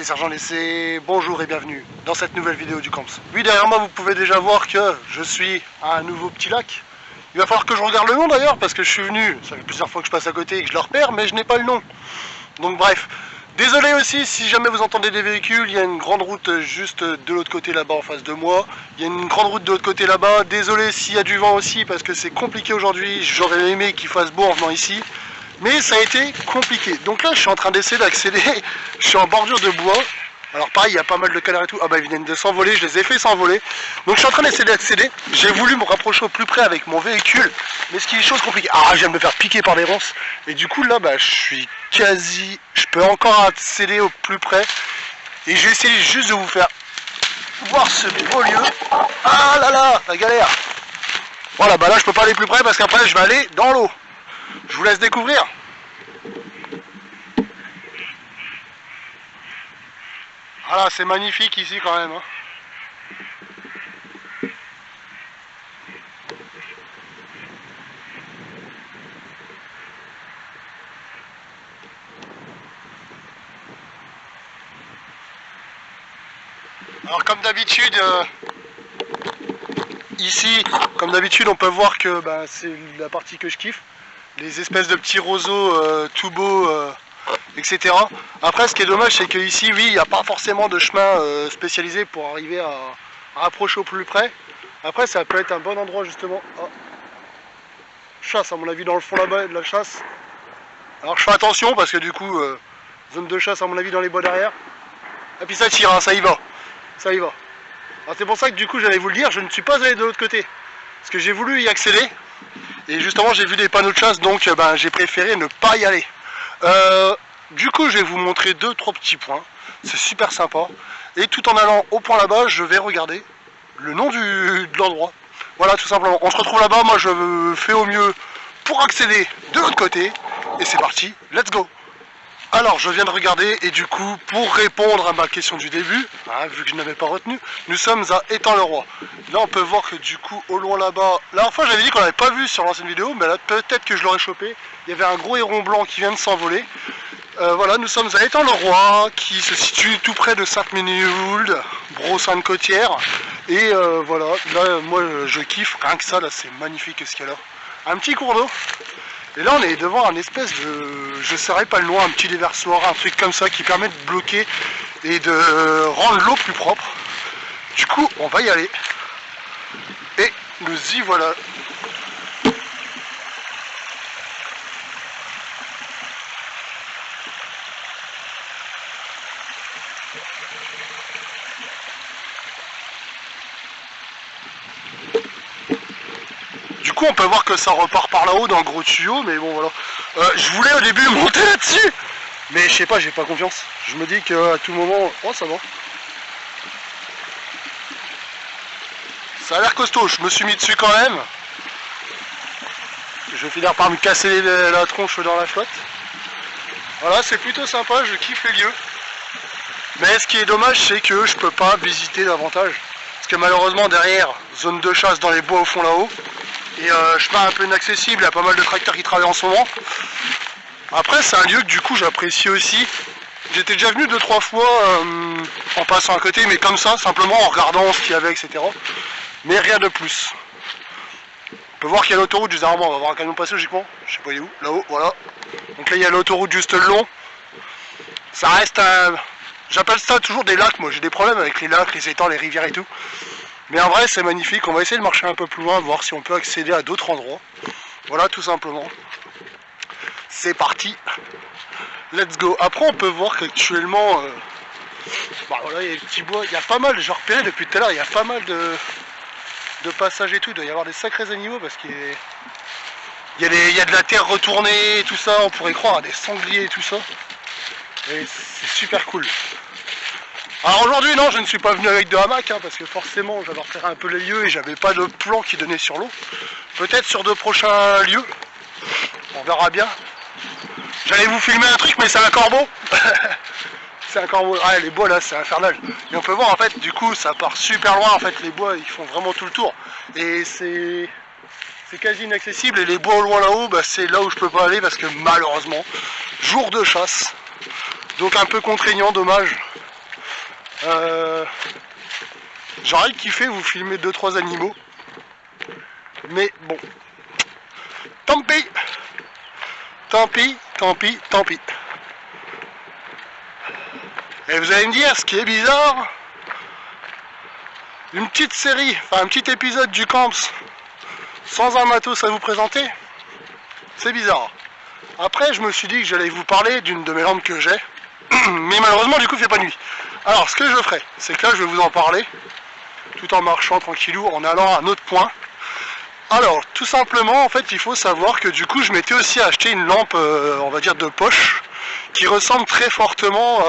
c'est Sergent Lessé, bonjour et bienvenue dans cette nouvelle vidéo du Camps. Oui, derrière moi vous pouvez déjà voir que je suis à un nouveau petit lac. Il va falloir que je regarde le nom d'ailleurs parce que je suis venu, ça fait plusieurs fois que je passe à côté et que je le repère, mais je n'ai pas le nom. Donc bref, désolé aussi si jamais vous entendez des véhicules, il y a une grande route juste de l'autre côté là-bas en face de moi. Il y a une grande route de l'autre côté là-bas, désolé s'il y a du vent aussi parce que c'est compliqué aujourd'hui, j'aurais aimé qu'il fasse beau en venant ici. Mais ça a été compliqué. Donc là, je suis en train d'essayer d'accéder. Je suis en bordure de bois. Alors pareil, il y a pas mal de canards et tout. Ah bah ils viennent de s'envoler, je les ai fait s'envoler. Donc je suis en train d'essayer d'accéder. J'ai voulu me rapprocher au plus près avec mon véhicule. Mais ce qui est chose compliquée. Ah, je viens de me faire piquer par des ronces. Et du coup là, bah je suis quasi... Je peux encore accéder au plus près. Et je vais essayer juste de vous faire voir ce beau lieu. Ah là là, la galère. Voilà, bah là je peux pas aller plus près parce qu'après je vais aller dans l'eau. Je vous laisse découvrir. Voilà, c'est magnifique ici quand même. Hein. Alors comme d'habitude, ici, comme d'habitude, on peut voir que c'est la partie que je kiffe. Les espèces de petits roseaux tout beaux, etc. Après, ce qui est dommage, c'est qu'ici, oui, il n'y a pas forcément de chemin spécialisé pour arriver à approcher au plus près. Après, ça peut être un bon endroit, justement. Oh. Chasse, à mon avis, dans le fond là-bas, de la chasse. Alors, je fais attention, parce que du coup, zone de chasse, à mon avis, dans les bois derrière. Et puis ça tire, hein, ça y va. Ça y va. Alors, c'est pour ça que, du coup, j'allais vous le dire, je ne suis pas allé de l'autre côté. Parce que j'ai voulu y accéder. Et justement j'ai vu des panneaux de chasse, donc j'ai préféré ne pas y aller. Du coup je vais vous montrer 2-3 petits points, c'est super sympa. Et tout en allant au point là-bas, je vais regarder le nom de l'endroit. Voilà, tout simplement. On se retrouve là-bas, moi je fais au mieux pour accéder de l'autre côté. Et c'est parti, let's go. Alors je viens de regarder et du coup pour répondre à ma question du début, hein, vu que je n'avais pas retenu, nous sommes à Étang-le-Roi. Là on peut voir que du coup au loin là-bas, la dernière fois j'avais dit qu'on n'avait pas vu sur l'ancienne vidéo, mais là peut-être que je l'aurais chopé. Il y avait un gros héron blanc qui vient de s'envoler. Voilà, nous sommes à Étang-le-Roi qui se situe tout près de Sainte-Ménéhould, Brosse-Sainte-Côtière. Et voilà, là moi je kiffe, rien que ça, là c'est magnifique ce qu'il y a là. Un petit cours d'eau. Et là on est devant un espèce de, je ne saurais pas le nom, un petit déversoir, un truc comme ça qui permet de bloquer et de rendre l'eau plus propre. Du coup on va y aller. Et nous y voilà. Du coup on peut voir que ça repart par là-haut dans le gros tuyau, mais bon voilà. Je voulais au début monter là-dessus, mais je sais pas, j'ai pas confiance. Je me dis qu'à tout moment... Oh ça va. Ça a l'air costaud, je me suis mis dessus quand même. Je vais finir par me casser la tronche dans la flotte. Voilà, c'est plutôt sympa, je kiffe les lieux. Mais ce qui est dommage, c'est que je peux pas visiter davantage. Parce que malheureusement derrière, zone de chasse dans les bois au fond là-haut. Et chemin un peu inaccessible, il y a pas mal de tracteurs qui travaillent en ce moment. Après c'est un lieu que du coup j'apprécie aussi. J'étais déjà venu 2-3 fois en passant à côté, mais comme ça, simplement en regardant ce qu'il y avait, etc. Mais rien de plus. On peut voir qu'il y a l'autoroute juste derrière moi, on va voir un camion passer logiquement. Je sais pas il est où, là-haut, voilà. Donc là il y a l'autoroute juste le long. Ça reste un... J'appelle ça toujours des lacs, moi j'ai des problèmes avec les lacs, les étangs, les rivières et tout. Mais en vrai c'est magnifique, on va essayer de marcher un peu plus loin, voir si on peut accéder à d'autres endroits. Voilà tout simplement. C'est parti. Let's go. Après on peut voir qu'actuellement, voilà, il y a des petits bois, il y a pas mal, j'ai repéré depuis tout à l'heure, il y a pas mal de passages et tout, il doit y avoir des sacrés animaux parce qu'il y a de la terre retournée et tout ça, on pourrait croire à des sangliers et tout ça. Et c'est super cool. Alors aujourd'hui non, je ne suis pas venu avec de hamac, hein, parce que forcément j'avais repéré un peu les lieux et j'avais pas de plan qui donnait sur l'eau. Peut-être sur de prochains lieux, on verra bien. J'allais vous filmer un truc mais c'est un corbeau. C'est un corbeau, ah, les bois là c'est infernal. Et on peut voir en fait du coup ça part super loin en fait, les bois ils font vraiment tout le tour. Et c'est quasi inaccessible et les bois au loin là-haut, c'est là où je peux pas aller parce que malheureusement, jour de chasse, donc un peu contraignant, dommage. J'aurais kiffé vous filmer 2-3 animaux. Mais bon. Tant pis. Tant pis, tant pis, tant pis. Et vous allez me dire, ce qui est bizarre, une petite série, enfin un petit épisode du Camps sans un matos à vous présenter, c'est bizarre. Après, je me suis dit que j'allais vous parler d'une de mes lampes que j'ai, mais malheureusement, du coup, il fait pas nuit. Alors, ce que je ferai, c'est que là, je vais vous en parler, tout en marchant tranquillou, en allant à un autre point. Alors, tout simplement, en fait, il faut savoir que du coup, je m'étais aussi acheté une lampe, on va dire, de poche, qui ressemble très fortement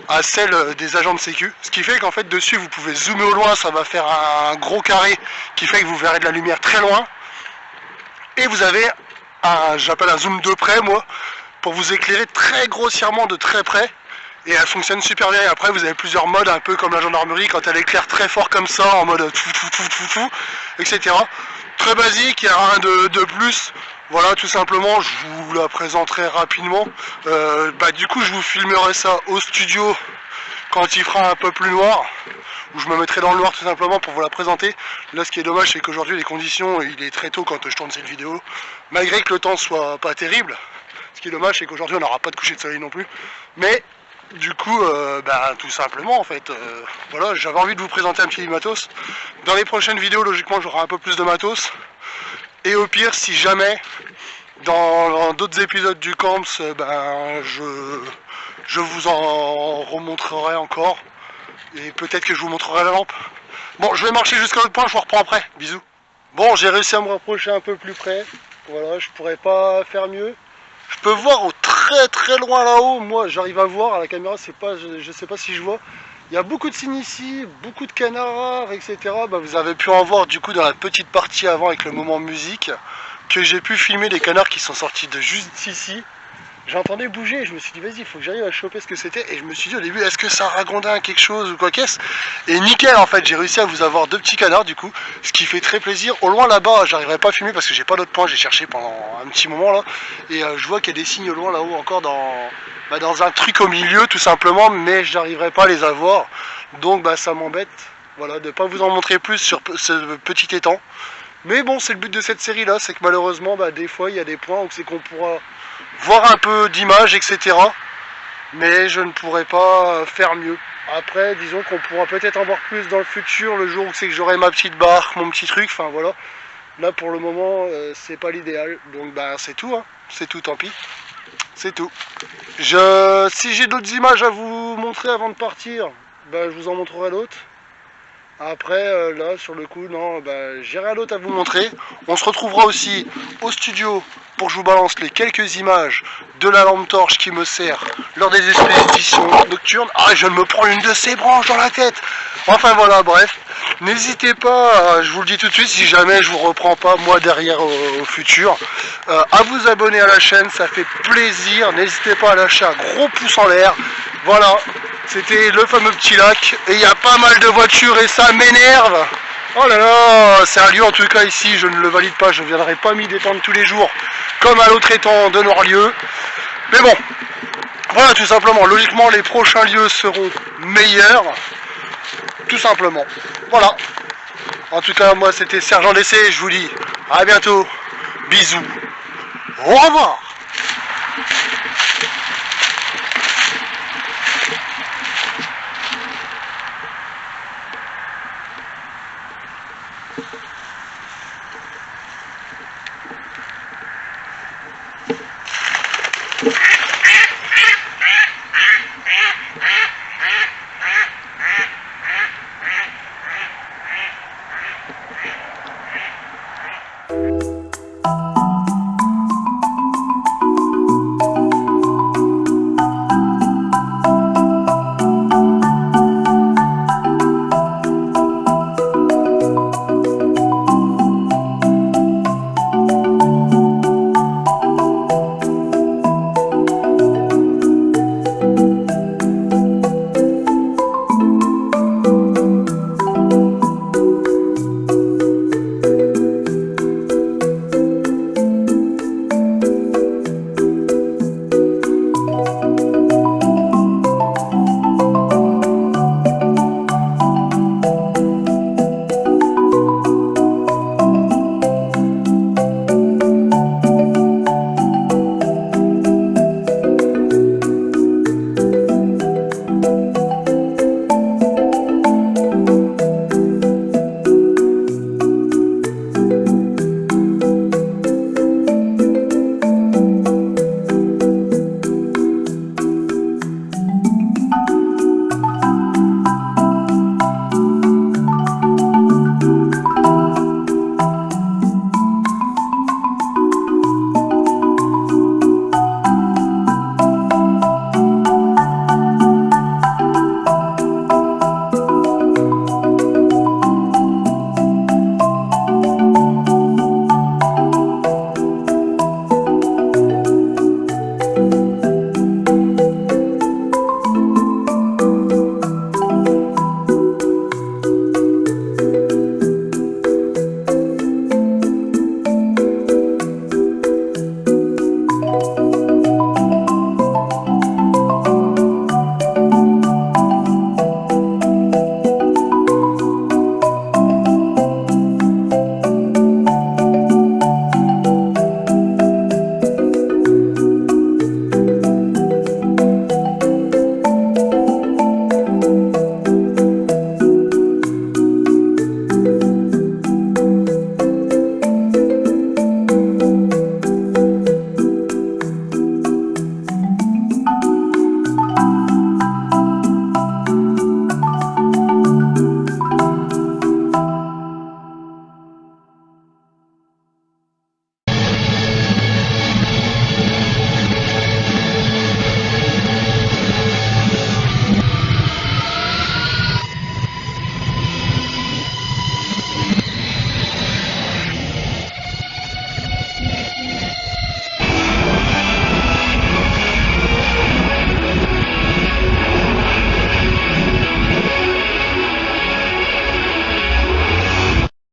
à celle des agents de sécu. Ce qui fait qu'en fait, dessus, vous pouvez zoomer au loin, ça va faire un gros carré qui fait que vous verrez de la lumière très loin. Et vous avez j'appelle un zoom de près, moi, pour vous éclairer très grossièrement de très près. Et elle fonctionne super bien. Et après, vous avez plusieurs modes, un peu comme la gendarmerie, quand elle éclaire très fort comme ça, en mode tout, etc. Très basique, il n'y a rien de plus. Voilà, tout simplement, je vous la présenterai rapidement. Du coup, je vous filmerai ça au studio quand il fera un peu plus noir, où je me mettrai dans le noir tout simplement pour vous la présenter. Là, ce qui est dommage, c'est qu'aujourd'hui, les conditions, il est très tôt quand je tourne cette vidéo, malgré que le temps soit pas terrible. Ce qui est dommage, c'est qu'aujourd'hui, on n'aura pas de coucher de soleil non plus. Mais du coup, tout simplement, en fait, voilà, j'avais envie de vous présenter un petit matos. Dans les prochaines vidéos, logiquement, j'aurai un peu plus de matos. Et au pire, si jamais, dans d'autres épisodes du Camps, je vous en remontrerai encore. Et peut-être que je vous montrerai la lampe. Bon, je vais marcher jusqu'à l'autre point, je vous reprends après. Bisous. Bon, j'ai réussi à me rapprocher un peu plus près. Voilà, je pourrais pas faire mieux. Je peux voir au très loin là-haut. Moi, j'arrive à voir à la caméra, c'est pas, je sais pas si je vois. Il y a beaucoup de signes ici, beaucoup de canards, etc. Vous avez pu en voir du coup dans la petite partie avant avec le moment musique que j'ai pu filmer les canards qui sont sortis de juste ici. J'entendais bouger et je me suis dit vas-y, il faut que j'arrive à choper ce que c'était. Et je me suis dit au début, est-ce que ça ragondin quelque chose ou quoi qu'est-ce? Et nickel, en fait, j'ai réussi à vous avoir 2 petits canards du coup, ce qui fait très plaisir. Au loin là-bas, j'arriverai pas à filmer parce que j'ai pas d'autre point, j'ai cherché pendant un petit moment là. Et je vois qu'il y a des signes au loin là-haut encore dans un truc au milieu tout simplement, mais j'arriverai pas à les avoir. Donc ça m'embête, voilà, de pas vous en montrer plus sur ce petit étang. Mais bon, c'est le but de cette série là, c'est que malheureusement, des fois il y a des points où c'est qu'on pourra voir un peu d'images, etc. Mais je ne pourrai pas faire mieux. Après, disons qu'on pourra peut-être en voir plus dans le futur, le jour où c'est que j'aurai ma petite barque, mon petit truc, enfin voilà. Là pour le moment, c'est pas l'idéal. Donc c'est tout, hein. C'est tout, tant pis. C'est tout. Si j'ai d'autres images à vous montrer avant de partir, je vous en montrerai d'autres. Après, là, sur le coup, non, j'ai rien d'autre à vous montrer. On se retrouvera aussi au studio pour que je vous balance les quelques images de la lampe torche qui me sert lors des expéditions nocturnes. Ah, je me prends une de ces branches dans la tête. Enfin voilà, bref. N'hésitez pas, je vous le dis tout de suite, si jamais je vous reprends pas moi derrière au futur, à vous abonner à la chaîne, ça fait plaisir. N'hésitez pas à lâcher un gros pouce en l'air. Voilà, c'était le fameux petit lac et il y a pas mal de voitures et ça m'énerve. Oh là là, c'est un lieu en tout cas ici, je ne le valide pas, je ne viendrai pas m'y détendre tous les jours comme à l'autre étang de Noirlieu. Mais bon, voilà tout simplement, logiquement les prochains lieux seront meilleurs, tout simplement. Voilà, en tout cas moi c'était Sergent DC, je vous dis à bientôt, bisous, au revoir.